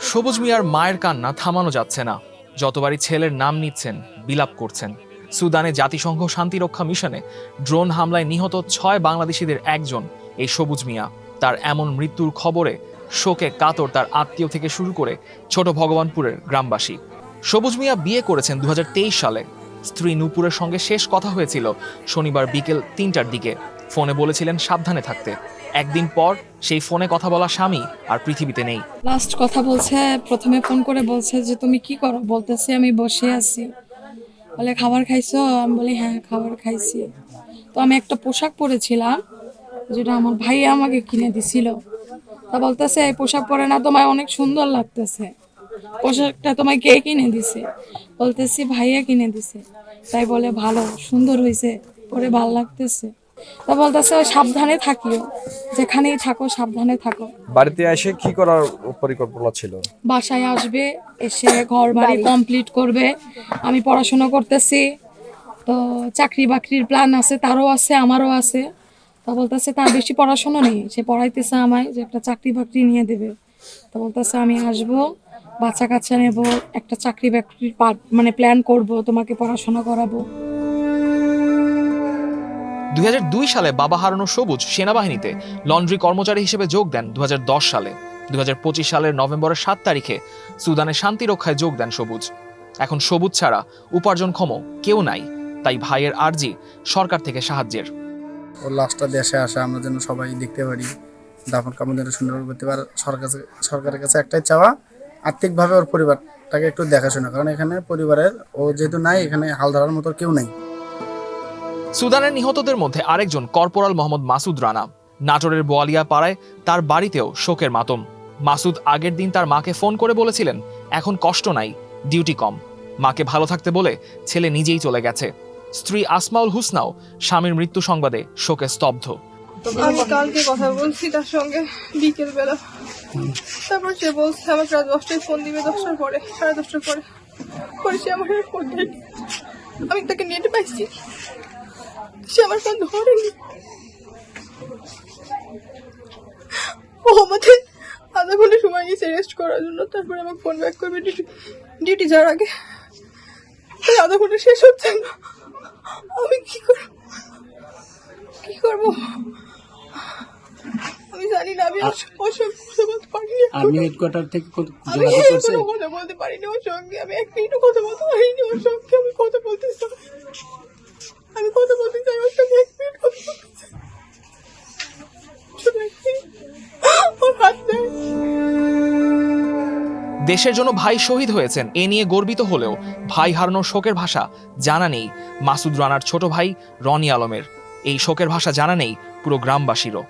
সবুজ মিয়ার মায়ের কান্না থামানো যাচ্ছে না। যতবারই ছেলের নাম নিচ্ছেন বিলাপ করছেন। সুদানে জাতিসংঘ শান্তিরক্ষা মিশনে ড্রোন হামলায় নিহত 6 বাংলাদেশিদের একজন এই সবুজ মিয়া। তার এমন মৃত্যুর খবরে শোকে কাতর তার আত্মীয় থেকে শুরু করে ছোট ভগবানপুরের গ্রামবাসী। সবুজ মিয়া বিয়ে করেছেন 2023 সালে। স্ত্রী নূপুরের সঙ্গে শেষ কথা হয়েছিল শনিবার বিকেল 3টার দিকে। ফোনে বলেছিলেন সাবধানে থাকতে। একদিন পর সেই ফোনে কথা বলা স্বামী আর পৃথিবীতে নেই। লাস্ট কথা বলছে, প্রথমে ফোন করে বলছে যে তুমি কি করো, বলতেছি আমি বসে আছি। বলে খাবার খাইছো? আমি বলি হ্যাঁ খাবার খাইছি। তো আমি একটা পোশাক পরেছিলাম যেটা আমার ভাই আমাকে কিনে দিছিল। তা বলতেছে এই পোশাক পরে না তোমায় অনেক সুন্দর লাগতেছে, পোশাকটা তোমায় কে কিনে দিছে? বলতেছি ভাইয়া কিনে দিছে। তাই বলে ভালো সুন্দর হয়েছে, পরে ভালো লাগতেছে। তা বলতেছে সাবধানে থাকিও, যেখানেই থাকো সাবধানে থাকো। বাড়িতে এসে কি করার পরিকল্পনা ছিল? বাসায় আসবে, এসে ঘর বাড়ি কমপ্লিট করবে। আমি পড়াশোনা করতেছি, তো চাকরি বাকরির প্ল্যান আছে, তারও আছে আমারও আছে। তা বলতেছে তার বেশি পড়াশোনা নেই, সে পড়াইতেছে আমায় যে একটা চাকরি বাকরি নিয়ে দেবে। তো বলতেছে আমি আসবো, বাচ্চা কাচ্চা নেবো, একটা চাকরি বাকরির মানে প্ল্যান করব, তোমাকে পড়াশোনা করাবো। 2002 সালে বাবা হারানো সবুজ সেনাবাহিনীতে লন্ড্রি কর্মচারী হিসেবে যোগ দেন 2010 সালে। 2025 সালের নভেম্বরের 7 তারিখে সুদানে শান্তি রক্ষায় যোগ দেন সবুজ। এখন সবুজ ছাড়া উপার্জনক্ষম কেউ নাই, তাই ভাইয়ের আর্জি সরকার থেকে সাহায্যের। ওর লাশটা দেশে আসে, আমরা যেন সবাই দেখতে পারি, দাফন কাফন যেন সুন্দর করতে পারে। সরকারের কাছে একটাই চাওয়া, আর্থিকভাবে ওর পরিবারটাকে একটু দেখাশোনা, কারণ এখানে পরিবারের ও যেহেতু নাই, এখানে হাল ধরার মতো কেউ নাই। সুদানের নিহতদের মধ্যে আরেকজন কর্পোরাল মোহাম্মদ মাসুদ রানা। নাটোরের বোয়ালিয়া পাড়ায় তার বাড়িতেও শোকের মাতম। মাসুদ আগের দিন তার মাকে ফোন করে বলেছিলেন এখন কষ্ট নাই, ডিউটি কম। মাকে ভালো থাকতে বলে ছেলে নিজেই চলে গেছে। স্ত্রী আসমাউল হুসনাও স্বামীর মৃত্যু সংবাদে শোকে স্তব্ধ। আমি কালকে কথা বলছি তার সঙ্গে বিকেল বেলা, তারপর সে বলছে আমাকে রাত 10টায় ফোন দিবে, 10টার পরে, 10:30টার পরে। পরে সে আমার ফোন দেয়নি, আমি তাকে নেটে পাইছি, সে আমার ফোন ধরেনি। ও আমাদের আধা ঘন্টা সময় নিয়েছে রেস্ট করার জন্য, তারপরে আমাকে ফোন ব্যাক করবে ডিউটি যাওয়ার আগে। তাই আধা ঘন্টা শেষ হচ্ছে না, আমি কি করবো আমি জানি না। আমি ওর সঙ্গে কথা বলতে পারিনি, আর্মি হেডকোয়ার্টার থেকে আমি কথা বলতে পারিনি ওর সঙ্গে, আমি 1 মিনিটও কথা বলতে পারিনি ওর সঙ্গে। আমি কথা বলতে চাই ওর সঙ্গে, 1 মিনিট কথা বলতে চাই, শুধু 1 মিনিট। ওর হাত নেই। দেশের জন্য ভাই শহীদ হয়েছেন এ নিয়ে গর্বিত হলেও ভাই হারানোর শোকের ভাষা জানা নেই মাসুদ রানার ছোট ভাই রনি আলমের। এই শোকের ভাষা জানা নেই পুরো গ্রামবাসীরও।